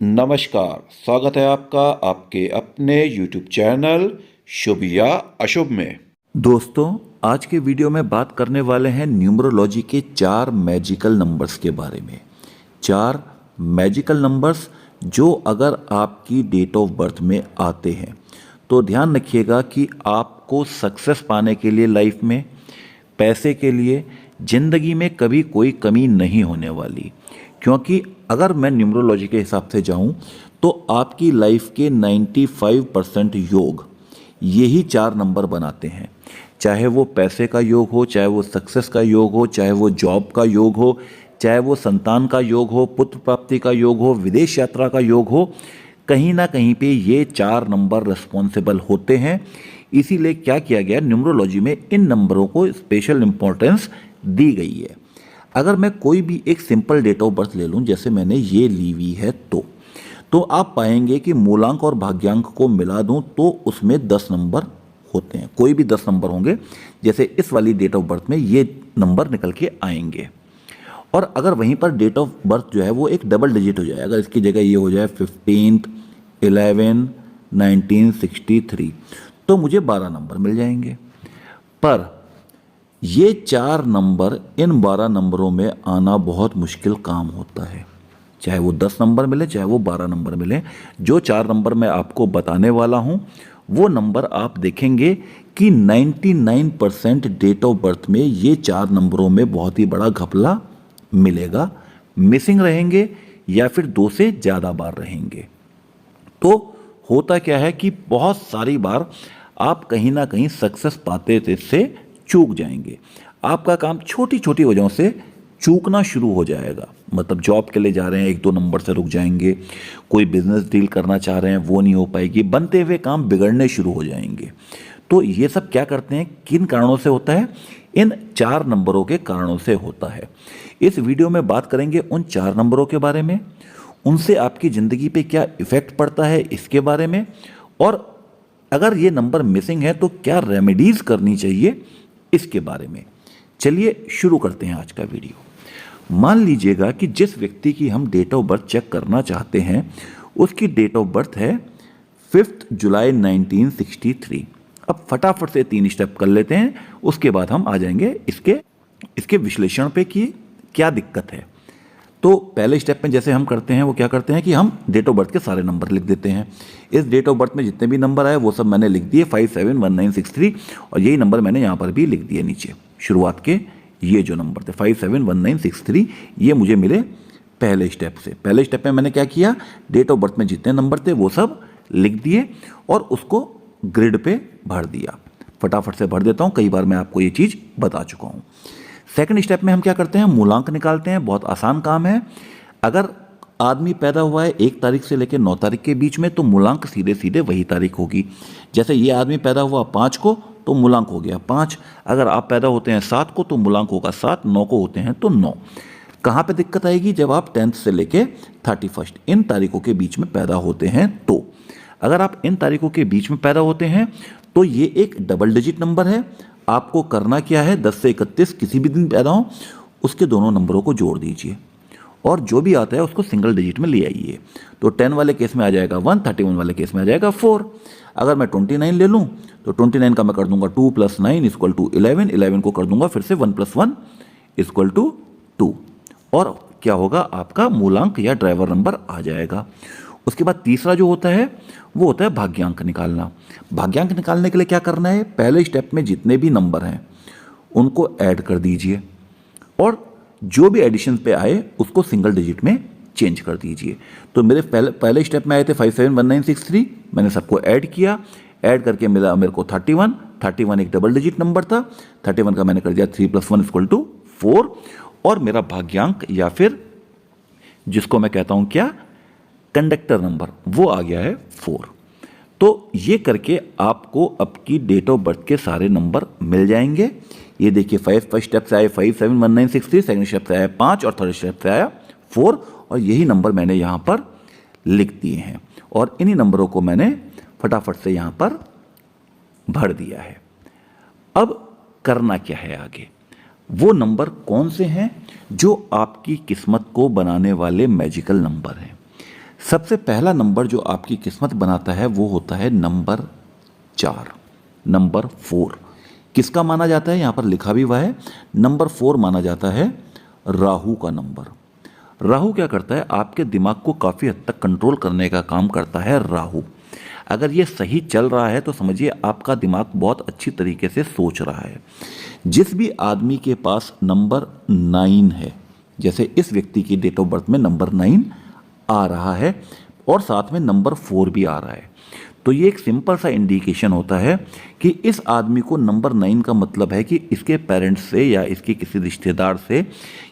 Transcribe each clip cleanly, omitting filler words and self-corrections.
नमस्कार, स्वागत है आपका आपके अपने YouTube चैनल शुभ या अशुभ में। दोस्तों, आज के वीडियो में बात करने वाले हैं न्यूमरोलॉजी के 4 मैजिकल नंबर्स के बारे में। 4 मैजिकल नंबर्स जो अगर आपकी डेट ऑफ बर्थ में आते हैं तो ध्यान रखिएगा कि आपको सक्सेस पाने के लिए लाइफ में, पैसे के लिए, ज़िंदगी में कभी कोई कमी नहीं होने वाली। क्योंकि अगर मैं न्यूमरोलॉजी के हिसाब से जाऊं तो आपकी लाइफ के 95% योग यही 4 नंबर बनाते हैं। चाहे वो पैसे का योग हो, चाहे वो सक्सेस का योग हो, चाहे वो जॉब का योग हो, चाहे वो संतान का योग हो, पुत्र प्राप्ति का योग हो, विदेश यात्रा का योग हो, कहीं ना कहीं पे ये 4 नंबर रिस्पॉन्सिबल होते हैं। इसीलिए क्या किया गया, न्यूमरोलॉजी में इन नंबरों को स्पेशल इंपॉर्टेंस दी गई है। अगर मैं कोई भी एक सिंपल डेट ऑफ बर्थ ले लूँ, जैसे मैंने ये ली हुई है, तो आप पाएंगे कि मूलांक और भाग्यांक को मिला दूं तो उसमें 10 नंबर होते हैं। कोई भी 10 नंबर होंगे, जैसे इस वाली डेट ऑफ बर्थ में ये नंबर निकल के आएंगे। और अगर वहीं पर डेट ऑफ बर्थ जो है वो एक डबल डिजिट हो जाए, अगर इसकी जगह ये हो जाए 15/11/1963, तो मुझे 12 नंबर मिल जाएंगे। पर ये 4 नंबर, इन 12 नंबरों में आना बहुत मुश्किल काम होता है। चाहे वो 10 नंबर मिले, चाहे वो 12 नंबर मिले। जो 4 नंबर मैं आपको बताने वाला हूँ वो नंबर आप देखेंगे कि 99% डेट ऑफ बर्थ में ये 4 नंबरों में बहुत ही बड़ा घपला मिलेगा, मिसिंग रहेंगे या फिर 2 से ज़्यादा बार रहेंगे। तो होता क्या है कि बहुत सारी बार आप कहीं ना कहीं सक्सेस पाते से चूक जाएंगे। आपका काम छोटी छोटी वजहों से चूकना शुरू हो जाएगा। मतलब जॉब के लिए जा रहे हैं, 1-2 नंबर से रुक जाएंगे। कोई बिजनेस डील करना चाह रहे हैं, वो नहीं हो पाएगी। बनते हुए काम बिगड़ने शुरू हो जाएंगे। तो ये सब क्या करते हैं, किन कारणों से होता है? इन 4 नंबरों के कारणों से होता है। इस वीडियो में बात करेंगे उन 4 नंबरों के बारे में, उनसे आपकी ज़िंदगी पे क्या इफ़ेक्ट पड़ता है इसके बारे में, और अगर ये नंबर मिसिंग है तो क्या रेमेडीज़ करनी चाहिए इसके बारे में। चलिए शुरू करते हैं आज का वीडियो। मान लीजिएगा कि जिस व्यक्ति की हम डेट ऑफ बर्थ चेक करना चाहते हैं उसकी डेट ऑफ बर्थ है 5 जुलाई 1963। अब फटाफट से 3 स्टेप कर लेते हैं, उसके बाद हम आ जाएंगे इसके विश्लेषण पे कि क्या दिक्कत है। तो पहले स्टेप में जैसे हम करते हैं वो क्या करते हैं कि हम डेट ऑफ बर्थ के सारे नंबर लिख देते हैं। इस डेट ऑफ बर्थ में जितने भी नंबर आए वो सब मैंने लिख दिए 571963, और यही नंबर मैंने यहाँ पर भी लिख दिए नीचे। शुरुआत के ये जो नंबर थे 571963, ये मुझे मिले पहले स्टेप से। पहले स्टेप में मैंने क्या किया, डेट ऑफ बर्थ में जितने नंबर थे वो सब लिख दिए और उसको ग्रिड पे भर दिया। फटाफट से भर देता हूँ, कई बार मैं आपको ये चीज़ बता चुका हूँ। सेकंड स्टेप में हम क्या करते हैं, मूलांक निकालते हैं। बहुत आसान काम है। अगर आदमी पैदा हुआ है 1 तारीख से लेकर 9 तारीख के बीच में तो मूलांक सीधे सीधे वही तारीख होगी। जैसे ये आदमी पैदा हुआ 5 को तो मूलांक हो गया 5। अगर आप पैदा होते हैं 7 को तो मूलांक होगा 7, 9 को होते हैं तो 9। कहाँ पे दिक्कत आएगी, जब आप 10th से लेके 31st इन तारीखों के बीच में पैदा होते हैं। तो अगर आप इन तारीखों के बीच में पैदा होते हैं तो ये एक डबल डिजिट नंबर है। आपको करना क्या है, 10 से 31 किसी भी दिन पैदा हो उसके दोनों नंबरों को जोड़ दीजिए और जो भी आता है उसको सिंगल डिजिट में ले आइए। तो 10 वाले केस में आ जाएगा 1, 31 वाले केस में आ जाएगा 4। अगर मैं 29 ले लूँ तो 29 का मैं कर दूंगा 2 + 9 = 11, 11 को कर दूंगा फिर से 1 + 1 = 2, और क्या होगा, आपका मूलांक या ड्राइवर नंबर आ जाएगा। उसके बाद तीसरा जो होता है वो होता है भाग्यांक निकालना। भाग्यांक निकालने के लिए क्या करना है, पहले स्टेप में जितने भी नंबर हैं उनको ऐड कर दीजिए और जो भी एडिशन पे आए उसको सिंगल डिजिट में चेंज कर दीजिए। तो मेरे पहले स्टेप में आए थे 571963, मैंने सबको ऐड किया। ऐड करके मिला मेरे को 31। 31 एक डबल डिजिट नंबर था। 31 का मैंने कर दिया 3 + 1 = 4, और मेरा भाग्यांक या फिर जिसको मैं कहता हूं क्या, कंडक्टर नंबर, वो आ गया है 4। तो ये करके आपको आपकी डेट ऑफ बर्थ के सारे नंबर मिल जाएंगे। ये देखिए, फर्स्ट स्टेप से आए 571963, सेकंड स्टेप से आया 5 और थर्ड स्टेप से आया 4, और यही नंबर मैंने यहाँ पर लिख दिए हैं और इन्हीं नंबरों को मैंने फटाफट से यहाँ पर भर दिया है। अब करना क्या है आगे, वो नंबर कौन से हैं जो आपकी किस्मत को बनाने वाले मैजिकल नंबर हैं। सबसे पहला नंबर जो आपकी किस्मत बनाता है वो होता है नंबर 4, नंबर 4। किसका माना जाता है, यहाँ पर लिखा भी हुआ है, नंबर 4 माना जाता है राहु का नंबर। राहु क्या करता है, आपके दिमाग को काफ़ी हद तक कंट्रोल करने का काम करता है राहु। अगर ये सही चल रहा है तो समझिए आपका दिमाग बहुत अच्छी तरीके से सोच रहा है। जिस भी आदमी के पास नंबर 9 है, जैसे इस व्यक्ति की डेट ऑफ बर्थ में नंबर 9 आ रहा है और साथ में नंबर 4 भी आ रहा है, तो ये एक सिंपल सा इंडिकेशन होता है कि इस आदमी को नंबर 9 का मतलब है कि इसके पेरेंट्स से या इसके किसी रिश्तेदार से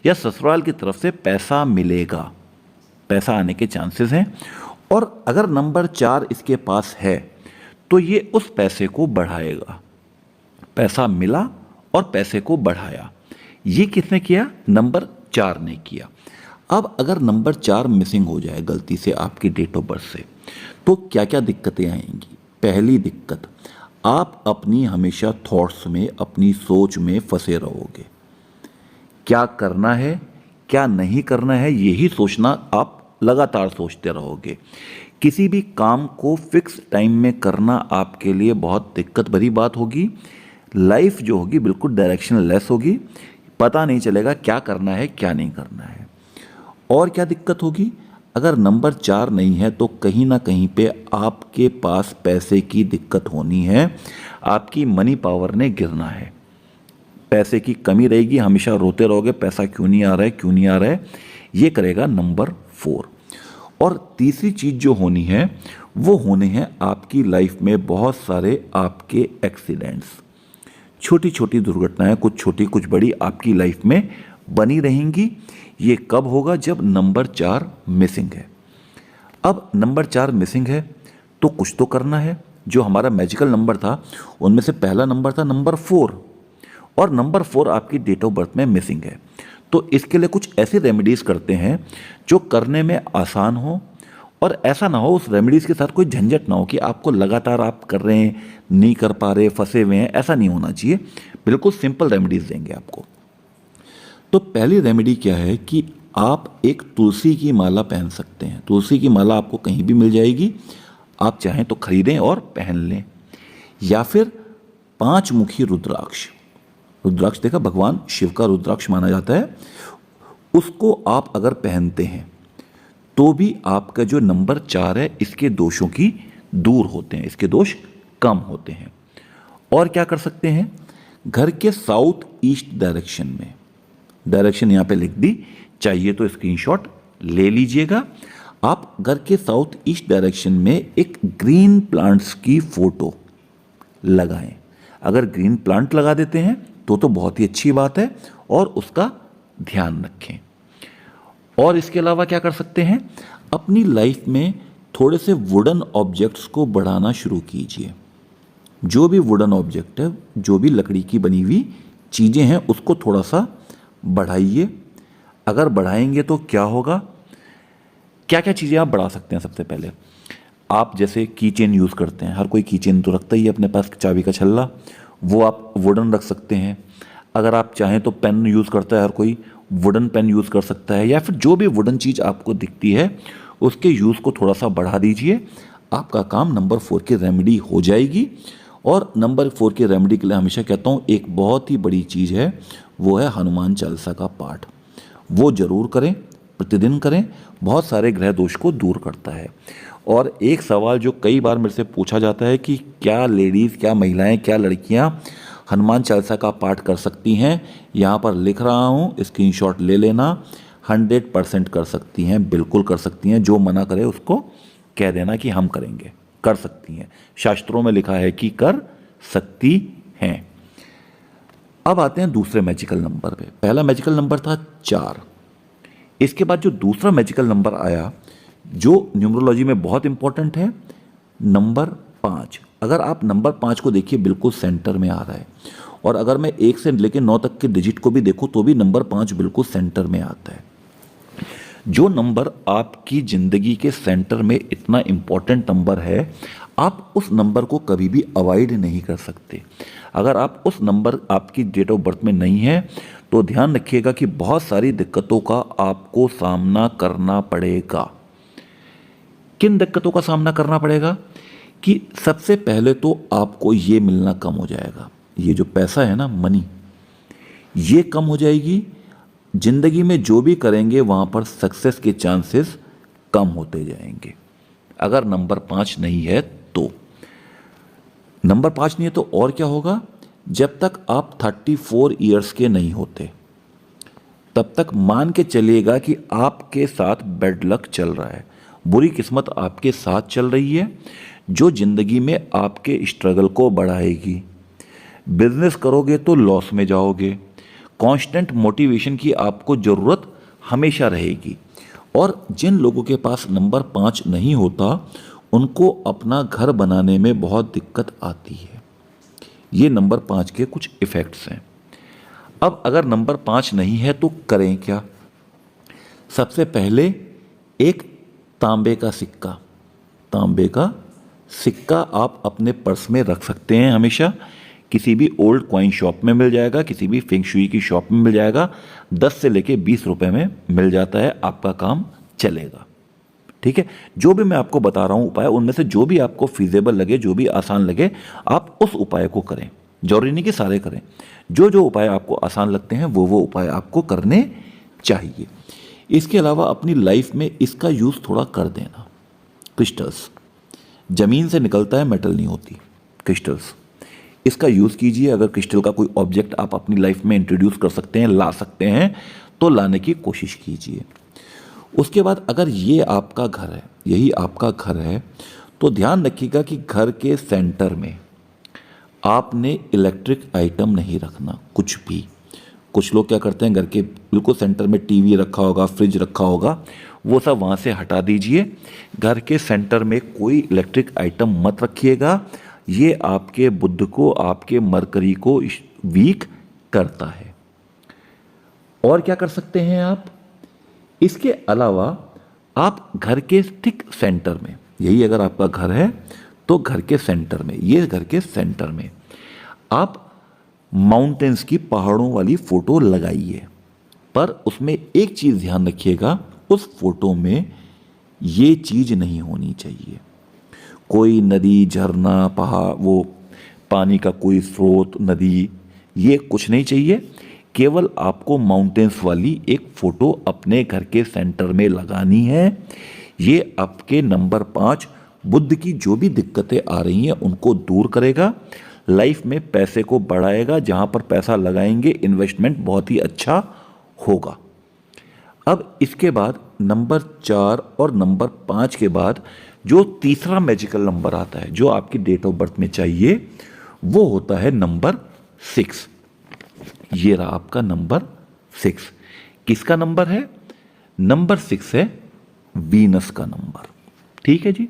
या ससुराल की तरफ से पैसा मिलेगा, पैसा आने के चांसेस हैं। और अगर नंबर 4 इसके पास है तो ये उस पैसे को बढ़ाएगा। पैसा मिला और पैसे को बढ़ाया, ये किसने किया, नंबर 4 ने किया। अब अगर नंबर 4 मिसिंग हो जाए गलती से आपकी डेट ऑफ बर्थ से, तो क्या क्या दिक्कतें आएंगी। पहली दिक्कत, आप अपनी हमेशा थॉट्स में, अपनी सोच में फंसे रहोगे। क्या करना है क्या नहीं करना है यही सोचना, आप लगातार सोचते रहोगे। किसी भी काम को फिक्स टाइम में करना आपके लिए बहुत दिक्कत भरी बात होगी। लाइफ जो होगी बिल्कुल डायरेक्शन लेस होगी, पता नहीं चलेगा क्या करना है क्या नहीं करना है। और क्या दिक्कत होगी, अगर नंबर 4 नहीं है तो कहीं ना कहीं पे आपके पास पैसे की दिक्कत होनी है, आपकी मनी पावर ने गिरना है, पैसे की कमी रहेगी, हमेशा रोते रहोगे पैसा क्यों नहीं आ रहा है क्यों नहीं आ रहा है, ये करेगा नंबर 4। और तीसरी चीज़ जो होनी है वो होने हैं आपकी लाइफ में बहुत सारे आपके एक्सीडेंट्स, छोटी छोटी दुर्घटनाएं, कुछ छोटी कुछ बड़ी आपकी लाइफ में बनी रहेंगी। ये कब होगा, जब नंबर 4 मिसिंग है। अब नंबर 4 मिसिंग है तो कुछ तो करना है। जो हमारा मैजिकल नंबर था उनमें से पहला नंबर था नंबर 4, और नंबर 4 आपकी डेट ऑफ बर्थ में मिसिंग है। तो इसके लिए कुछ ऐसे रेमेडीज़ करते हैं जो करने में आसान हो, और ऐसा ना हो उस रेमेडीज़ के साथ कोई झंझट ना हो कि आपको लगातार आप कर रहे हैं, नहीं कर पा रहे, फंसे हुए हैं, ऐसा नहीं होना चाहिए। बिल्कुल सिंपल रेमेडीज़ देंगे आपको। तो पहली रेमेडी क्या है कि आप एक तुलसी की माला पहन सकते हैं। तुलसी की माला आपको कहीं भी मिल जाएगी, आप चाहें तो खरीदें और पहन लें। या फिर 5 मुखी रुद्राक्ष, रुद्राक्ष देखा भगवान शिव का रुद्राक्ष माना जाता है, उसको आप अगर पहनते हैं तो भी आपका जो नंबर 4 है इसके दोषों की दूर होते हैं, इसके दोष कम होते हैं। और क्या कर सकते हैं, घर के साउथ ईस्ट डायरेक्शन में, डायरेक्शन यहाँ पे लिख दी, चाहिए तो स्क्रीनशॉट ले लीजिएगा। आप घर के साउथ ईस्ट डायरेक्शन में एक ग्रीन प्लांट्स की फोटो लगाएं। अगर ग्रीन प्लांट लगा देते हैं तो बहुत ही अच्छी बात है, और उसका ध्यान रखें। और इसके अलावा क्या कर सकते हैं, अपनी लाइफ में थोड़े से वुडन ऑब्जेक्ट्स को बढ़ाना शुरू कीजिए। जो भी वुडन ऑब्जेक्ट है, जो भी लकड़ी की बनी हुई चीज़ें हैं, उसको थोड़ा सा बढ़ाइए। अगर बढ़ाएंगे तो क्या होगा, क्या क्या चीज़ें आप बढ़ा सकते हैं। सबसे पहले आप जैसे की चेन यूज़ करते हैं, हर कोई की चेन तो रखता ही है अपने पास, चाबी का छल्ला, वो आप वुडन रख सकते हैं। अगर आप चाहें तो पेन यूज़ करता है हर कोई, वुडन पेन यूज़ कर सकता है। या फिर जो भी वुडन चीज़ आपको दिखती है उसके यूज़ को थोड़ा सा बढ़ा दीजिए, आपका काम नंबर 4 की रेमेडी हो जाएगी। और नंबर 4 की रेमेडी के लिए हमेशा कहता हूँ एक बहुत ही बड़ी चीज़ है, वो है हनुमान चालीसा का पाठ। वो ज़रूर करें, प्रतिदिन करें, बहुत सारे ग्रह दोष को दूर करता है। और एक सवाल जो कई बार मेरे से पूछा जाता है कि क्या लेडीज़, क्या महिलाएं, क्या लड़कियां हनुमान चालीसा का पाठ कर सकती हैं, यहाँ पर लिख रहा हूँ, स्क्रीनशॉट ले लेना। 100% कर सकती हैं, बिल्कुल कर सकती हैं। जो मना करे उसको कह देना कि हम करेंगे, कर सकती हैं। शास्त्रों में लिखा है कि कर सकती हैं। अब आते हैं दूसरे मैजिकल नंबर पे। पहला मैजिकल नंबर था 4, इसके बाद जो दूसरा मैजिकल नंबर आया जो न्यूमरोलॉजी में बहुत इंपॉर्टेंट है, नंबर 5। अगर आप नंबर 5 को देखिए बिल्कुल सेंटर में आ रहा है, और अगर मैं 1 से लेकर 9 तक के डिजिट को भी देखूं तो भी नंबर 5 बिल्कुल सेंटर में आता है। जो नंबर आपकी ज़िंदगी के सेंटर में इतना इम्पॉर्टेंट नंबर है, आप उस नंबर को कभी भी अवॉइड नहीं कर सकते। अगर आप उस नंबर आपकी डेट ऑफ बर्थ में नहीं है तो ध्यान रखिएगा कि बहुत सारी दिक्कतों का आपको सामना करना पड़ेगा। किन दिक्कतों का सामना करना पड़ेगा कि सबसे पहले तो आपको ये मिलना कम हो जाएगा, ये जो पैसा है ना, मनी, ये कम हो जाएगी। जिंदगी में जो भी करेंगे वहाँ पर सक्सेस के चांसेस कम होते जाएंगे। अगर नंबर 5 नहीं है तो नंबर 5 नहीं है तो और क्या होगा, जब तक आप 34 ईयर्स के नहीं होते तब तक मान के चलिएगा कि आपके साथ बैड लक चल रहा है, बुरी किस्मत आपके साथ चल रही है, जो जिंदगी में आपके स्ट्रगल को बढ़ाएगी। बिजनेस करोगे तो लॉस में जाओगे। कांस्टेंट मोटिवेशन की आपको ज़रूरत हमेशा रहेगी। और जिन लोगों के पास नंबर 5 नहीं होता उनको अपना घर बनाने में बहुत दिक्कत आती है। ये नंबर 5 के कुछ इफ़ेक्ट्स हैं। अब अगर नंबर 5 नहीं है तो करें क्या? सबसे पहले एक तांबे का सिक्का, तांबे का सिक्का आप अपने पर्स में रख सकते हैं हमेशा। किसी भी ओल्ड कॉइन शॉप में मिल जाएगा, किसी भी फेंग शुई की शॉप में मिल जाएगा, 10 से लेके 20 रुपए में मिल जाता है, आपका काम चलेगा। ठीक है, जो भी मैं आपको बता रहा हूँ उपाय, उनमें से जो भी आपको फीजेबल लगे, जो भी आसान लगे, आप उस उपाय को करें। जरूरी नहीं कि सारे करें, जो जो उपाय आपको आसान लगते हैं वो उपाय आपको करने चाहिए। इसके अलावा अपनी लाइफ में इसका यूज़ थोड़ा कर देना। क्रिस्टल्स ज़मीन से निकलता है, मेटल नहीं होती। क्रिस्टल्स, इसका यूज़ कीजिए। अगर क्रिस्टल का कोई ऑब्जेक्ट आप अपनी लाइफ में इंट्रोड्यूस कर सकते हैं, ला सकते हैं, तो लाने की कोशिश कीजिए। उसके बाद अगर ये आपका घर है, यही आपका घर है, तो ध्यान रखिएगा कि घर के सेंटर में आपने इलेक्ट्रिक आइटम नहीं रखना, कुछ भी। कुछ लोग क्या करते हैं, घर के बिल्कुल सेंटर में टीवी रखा होगा, फ्रिज रखा होगा, वो सब वहाँ से हटा दीजिए। घर के सेंटर में कोई इलेक्ट्रिक आइटम मत रखिएगा। ये आपके बुध को, आपके मरकरी को वीक करता है। और क्या कर सकते हैं आप? इसके अलावा आप घर के ठीक सेंटर में, यही अगर आपका घर है तो घर के सेंटर में, ये घर के सेंटर में आप माउंटेन्स की, पहाड़ों वाली फोटो लगाइए। पर उसमें एक चीज़ ध्यान रखिएगा, उस फोटो में ये चीज़ नहीं होनी चाहिए। कोई नदी, झरना, पहाड़, वो पानी का कोई स्रोत, नदी, ये कुछ नहीं चाहिए। केवल आपको माउंटेन्स वाली एक फ़ोटो अपने घर के सेंटर में लगानी है। ये आपके नंबर 5 बुध की जो भी दिक्कतें आ रही हैं उनको दूर करेगा, लाइफ में पैसे को बढ़ाएगा। जहाँ पर पैसा लगाएंगे इन्वेस्टमेंट बहुत ही अच्छा होगा। अब इसके बाद नंबर 4 और नंबर 5 के बाद जो तीसरा मैजिकल नंबर आता है, जो आपकी डेट ऑफ बर्थ में चाहिए, वो होता है नंबर 6। ये रहा आपका नंबर 6। किसका नंबर है? नंबर 6 है वीनस का नंबर। ठीक है जी।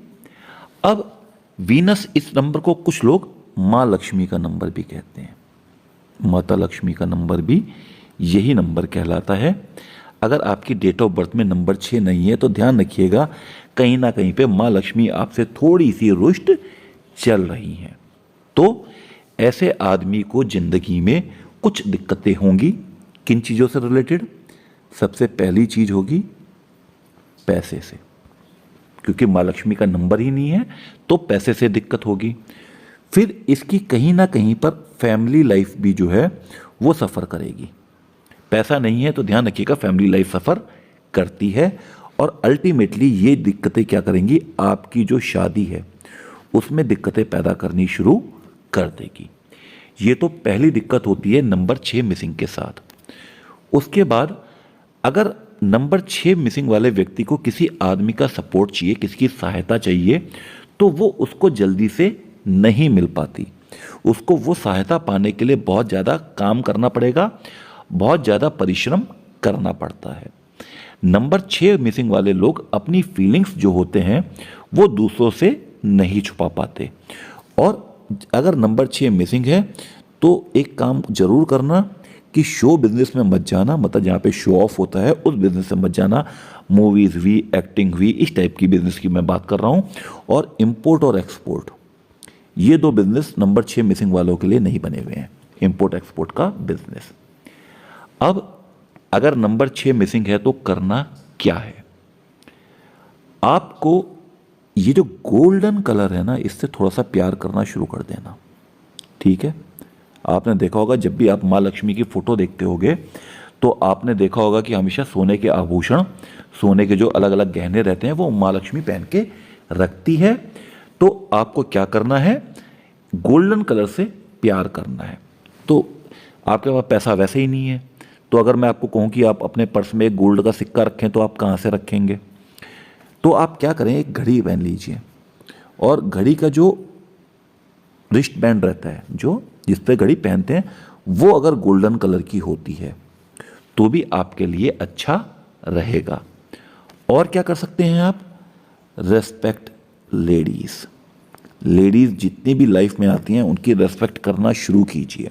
अब वीनस, इस नंबर को कुछ लोग माँ लक्ष्मी का नंबर भी कहते हैं। माता लक्ष्मी का नंबर भी यही नंबर कहलाता है। अगर आपकी डेट ऑफ बर्थ में नंबर 6 नहीं है तो ध्यान रखिएगा, कहीं ना कहीं पे माँ लक्ष्मी आपसे थोड़ी सी रुष्ट चल रही हैं। तो ऐसे आदमी को जिंदगी में कुछ दिक्कतें होंगी। किन चीज़ों से रिलेटेड? सबसे पहली चीज़ होगी पैसे से, क्योंकि माँ लक्ष्मी का नंबर ही नहीं है तो पैसे से दिक्कत होगी। फिर इसकी कहीं ना कहीं पर फैमिली लाइफ भी जो है वो सफ़र करेगी। पैसा नहीं है तो ध्यान रखिएगा फैमिली लाइफ सफ़र करती है, और अल्टीमेटली ये दिक्कतें क्या करेंगी, आपकी जो शादी है उसमें दिक्कतें पैदा करनी शुरू कर देगी। ये तो पहली दिक्कत होती है नंबर 6 मिसिंग के साथ। उसके बाद अगर नंबर 6 मिसिंग वाले व्यक्ति को किसी आदमी का सपोर्ट चाहिए, किसी की सहायता चाहिए, तो वो उसको जल्दी से नहीं मिल पाती। उसको वो सहायता पाने के लिए बहुत ज़्यादा काम करना पड़ेगा, बहुत ज़्यादा परिश्रम करना पड़ता है। नंबर 6 मिसिंग वाले लोग अपनी फीलिंग्स जो होते हैं वो दूसरों से नहीं छुपा पाते। और अगर नंबर 6 मिसिंग है तो एक काम जरूर करना कि शो बिजनेस में मत जाना, मतलब जहाँ पे शो ऑफ होता है उस बिजनेस में मत जाना। मूवीज़ हुई, एक्टिंग हुई, इस टाइप की बिजनेस की मैं बात कर रहा हूँ। और इंपोर्ट और एक्सपोर्ट, ये 2 बिजनेस नंबर 6 मिसिंग वालों के लिए नहीं बने हुए हैं, इंपोर्ट एक्सपोर्ट का बिजनेस। अब अगर नंबर 6 मिसिंग है तो करना क्या है? आपको ये जो गोल्डन कलर है ना, इससे थोड़ा सा प्यार करना शुरू कर देना, ठीक है। आपने देखा होगा जब भी आप माँ लक्ष्मी की फ़ोटो देखते होगे तो आपने देखा होगा कि हमेशा सोने के आभूषण, सोने के जो अलग अलग गहने रहते हैं वो माँ लक्ष्मी पहन के रखती है। तो आपको क्या करना है, गोल्डन कलर से प्यार करना है। तो आपके पास पैसा वैसे ही नहीं है, तो अगर मैं आपको कहूँ कि आप अपने पर्स में एक गोल्ड का सिक्का रखें तो आप कहाँ से रखेंगे? तो आप क्या करें, एक घड़ी पहन लीजिए और घड़ी का जो रिस्ट बैंड रहता है, जो जिस पे घड़ी पहनते हैं, वो अगर गोल्डन कलर की होती है तो भी आपके लिए अच्छा रहेगा। और क्या कर सकते हैं आप, रेस्पेक्ट लेडीज़। लेडीज़ जितनी भी लाइफ में आती हैं उनकी रेस्पेक्ट करना शुरू कीजिए।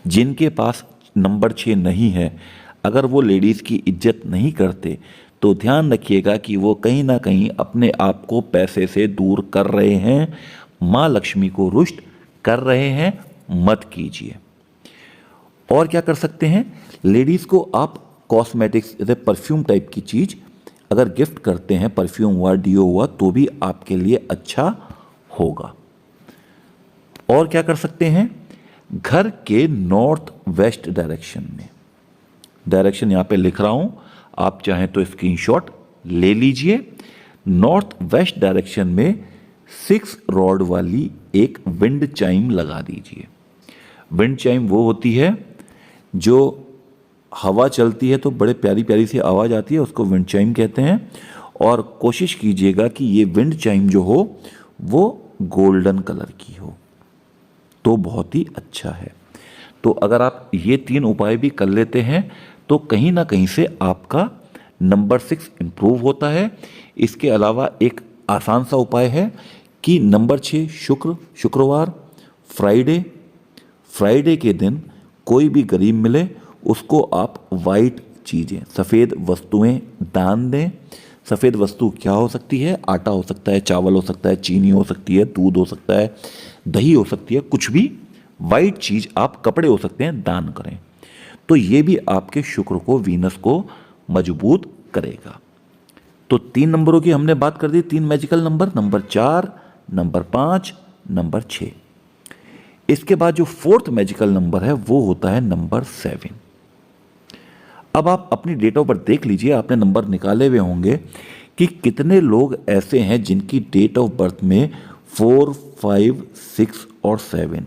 जिनके पास नंबर 6 नहीं है, अगर वो लेडीज़ की इज्जत नहीं करते तो ध्यान रखिएगा कि वो कहीं ना कहीं अपने आप को पैसे से दूर कर रहे हैं, माँ लक्ष्मी को रुष्ट कर रहे हैं, मत कीजिए। और क्या कर सकते हैं, लेडीज़ को आप कॉस्मेटिक्स जैसे परफ्यूम टाइप की चीज़ अगर गिफ्ट करते हैं, परफ्यूम हुआ, डियो हुआ, तो भी आपके लिए अच्छा होगा। और क्या कर सकते हैं, घर के नॉर्थ वेस्ट डायरेक्शन में, डायरेक्शन यहाँ पे लिख रहा हूँ, आप चाहें तो स्क्रीनशॉट ले लीजिए। नॉर्थ वेस्ट डायरेक्शन में 6 रॉड वाली एक विंड चाइम लगा दीजिए। विंड चाइम वो होती है जो हवा चलती है तो बड़े प्यारी प्यारी सी आवाज़ आती है, उसको विंड चाइम कहते हैं। और कोशिश कीजिएगा कि ये विंड चाइम जो हो वो गोल्डन कलर की हो, तो बहुत ही अच्छा है। तो अगर आप ये 3 उपाय भी कर लेते हैं तो कहीं ना कहीं से आपका नंबर 6 इम्प्रूव होता है। इसके अलावा एक आसान सा उपाय है कि नंबर 6 शुक्रवार, फ्राइडे के दिन कोई भी गरीब मिले उसको आप वाइट चीज़ें, सफ़ेद वस्तुएं दान दें। सफ़ेद वस्तु क्या हो सकती है, आटा हो सकता है, चावल हो सकता है, चीनी हो सकती है, दूध हो सकता है, दही हो सकती है, कुछ भी वाइट चीज़, आप कपड़े हो सकते हैं, दान करें। तो ये भी आपके शुक्र को, वीनस को मजबूत करेगा। तो 3 नंबरों की हमने बात कर दी, 3 magical number, number 4, number 5, number 6। इसके बाद जो 4th मैजिकल नंबर है वो होता है नंबर 7। अब आप अपनी डेट ऑफ बर्थ देख लीजिए, आपने नंबर निकाले हुए होंगे कि कितने लोग ऐसे हैं जिनकी डेट ऑफ बर्थ में 4, 5, 6 और 7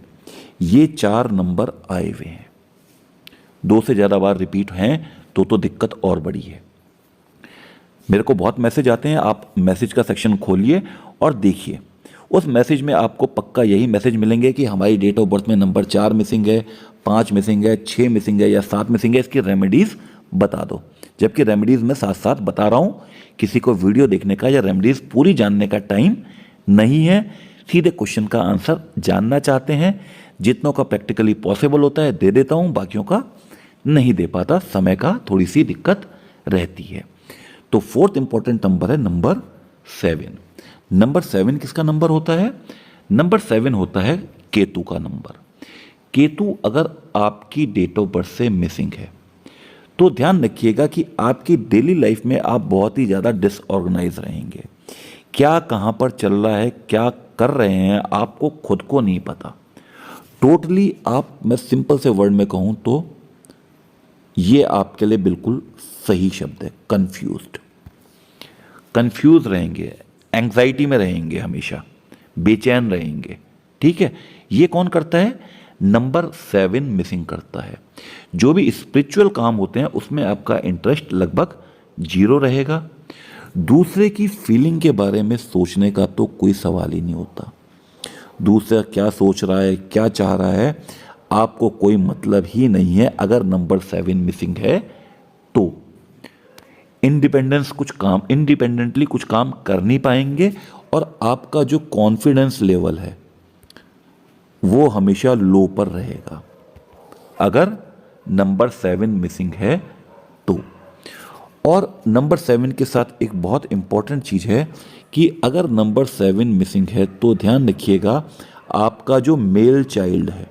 ये 4 नंबर आए हुए हैं। 2 से ज़्यादा बार रिपीट हैं तो दिक्कत और बड़ी है। मेरे को बहुत मैसेज आते हैं, आप मैसेज का सेक्शन खोलिए और देखिए, उस मैसेज में आपको पक्का यही मैसेज मिलेंगे कि हमारी डेट ऑफ बर्थ में नंबर 4 मिसिंग है, 5 मिसिंग है, 6 मिसिंग है या 7 मिसिंग है, इसकी रेमेडीज़ बता दो। जबकि रेमेडीज़ मैं साथ साथ बता रहा हूँ, किसी को वीडियो देखने का या रेमेडीज़ पूरी जानने का टाइम नहीं है। सीधे क्वेश्चन का आंसर जानना चाहते हैं, जितनों का प्रैक्टिकली पॉसिबल होता है दे देता हूँ, बाकियों का नहीं दे पाता, समय का थोड़ी सी दिक्कत रहती है। तो 4th इंपॉर्टेंट नंबर है नंबर 7। नंबर 7 किसका नंबर होता है? नंबर 7 होता है केतु का नंबर। केतु अगर आपकी डेट ऑफ बर्थ से मिसिंग है तो ध्यान रखिएगा कि आपकी डेली लाइफ में आप बहुत ही ज़्यादा डिसऑर्गेनाइज रहेंगे। क्या कहाँ पर चल रहा है, क्या कर रहे हैं, आपको खुद को नहीं पता। टोटली आप, मैं सिंपल से वर्ड में कहूँ तो ये आपके लिए बिल्कुल सही शब्द है, कंफ्यूज रहेंगे, एंग्जाइटी में रहेंगे, हमेशा बेचैन रहेंगे। ठीक है, ये कौन करता है? नंबर 7 मिसिंग करता है। जो भी स्पिरिचुअल काम होते हैं उसमें आपका इंटरेस्ट लगभग 0 रहेगा। दूसरे की फीलिंग के बारे में सोचने का तो कोई सवाल ही नहीं होता। दूसरा क्या सोच रहा है, क्या चाह रहा है, आपको कोई मतलब ही नहीं है। अगर नंबर 7 मिसिंग है तो इंडिपेंडेंटली कुछ काम कर नहीं पाएंगे और आपका जो कॉन्फिडेंस लेवल है वो हमेशा लो पर रहेगा अगर नंबर 7 मिसिंग है तो। और नंबर 7 के साथ एक बहुत इंपॉर्टेंट चीज़ है कि अगर नंबर 7 मिसिंग है तो ध्यान रखिएगा, आपका जो मेल चाइल्ड है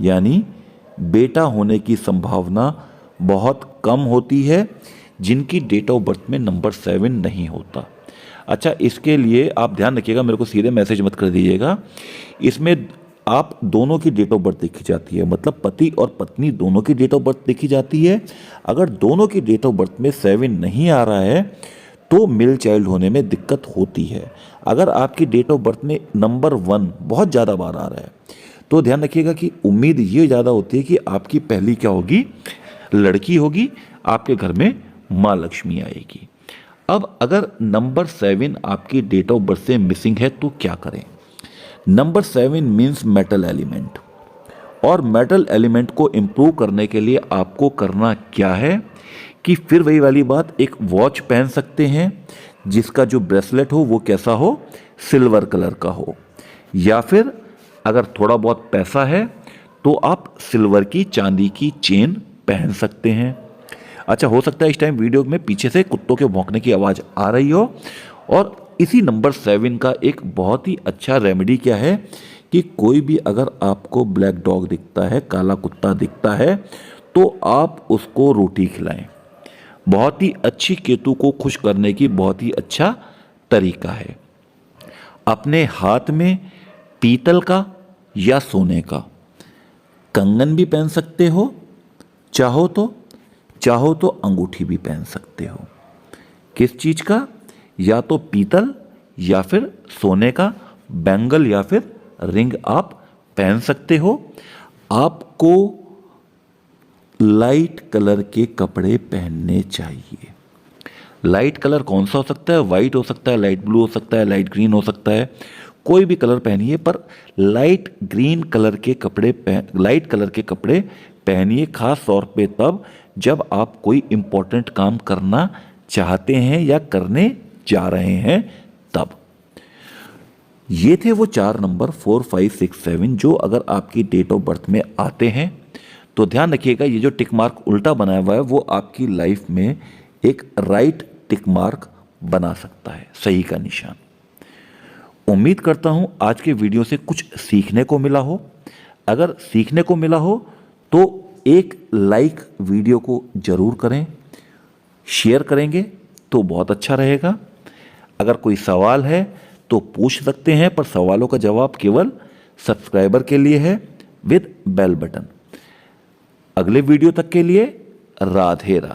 यानी बेटा होने की संभावना बहुत कम होती है जिनकी डेट ऑफ बर्थ में नंबर 7 नहीं होता। अच्छा, इसके लिए आप ध्यान रखिएगा, मेरे को सीधे मैसेज मत कर दीजिएगा। इसमें आप दोनों की डेट ऑफ बर्थ देखी जाती है, मतलब पति और पत्नी दोनों की डेट ऑफ बर्थ देखी जाती है। अगर दोनों की डेट ऑफ बर्थ में 7 नहीं आ रहा है तो मिल चाइल्ड होने में दिक्कत होती है। अगर आपकी डेट ऑफ बर्थ में नंबर 1 बहुत ज़्यादा बार आ रहा है तो ध्यान रखिएगा कि उम्मीद ये ज़्यादा होती है कि आपकी पहली क्या होगी, लड़की होगी, आपके घर में माँ लक्ष्मी आएगी। अब अगर नंबर 7 आपकी डेट ऑफ बर्थ से मिसिंग है तो क्या करें। नंबर 7 मीन्स मेटल एलिमेंट, और मेटल एलिमेंट को इम्प्रूव करने के लिए आपको करना क्या है कि फिर वही वाली बात, एक वॉच पहन सकते हैं जिसका जो ब्रेसलेट हो वो कैसा हो, सिल्वर कलर का हो, या फिर अगर थोड़ा बहुत पैसा है तो आप सिल्वर की चांदी की चेन पहन सकते हैं। अच्छा, हो सकता है इस टाइम वीडियो में पीछे से कुत्तों के भौंकने की आवाज़ आ रही हो। और इसी नंबर 7 का एक बहुत ही अच्छा रेमेडी क्या है कि कोई भी अगर आपको ब्लैक डॉग दिखता है, काला कुत्ता दिखता है, तो आप उसको रोटी खिलाएं। बहुत ही अच्छी केतु को खुश करने की बहुत ही अच्छा तरीका है। अपने हाथ में पीतल का या सोने का कंगन भी पहन सकते हो, चाहो तो अंगूठी भी पहन सकते हो। किस चीज़ का, या तो पीतल या फिर सोने का बैंगल या फिर रिंग आप पहन सकते हो। आपको लाइट कलर के कपड़े पहनने चाहिए। लाइट कलर कौन सा हो सकता है, वाइट हो सकता है, लाइट ब्लू हो सकता है, लाइट ग्रीन हो सकता है, कोई भी कलर पहनिए, पर लाइट कलर के कपड़े पहनिए, खास तौर पे तब जब आप कोई इंपॉर्टेंट काम करना चाहते हैं या करने जा रहे हैं तब। ये थे वो 4 नंबर 4, 5, 6, 7 जो अगर आपकी डेट ऑफ बर्थ में आते हैं तो ध्यान रखिएगा, ये जो टिक मार्क उल्टा बनाया हुआ है वो आपकी लाइफ में एक राइट टिक मार्क बना सकता है, सही का निशान। उम्मीद करता हूं आज के वीडियो से कुछ सीखने को मिला हो। अगर सीखने को मिला हो तो एक लाइक वीडियो को जरूर करें, शेयर करेंगे तो बहुत अच्छा रहेगा। अगर कोई सवाल है तो पूछ सकते हैं, पर सवालों का जवाब केवल सब्सक्राइबर के लिए है विद बेल बटन। अगले वीडियो तक के लिए राधे राधे।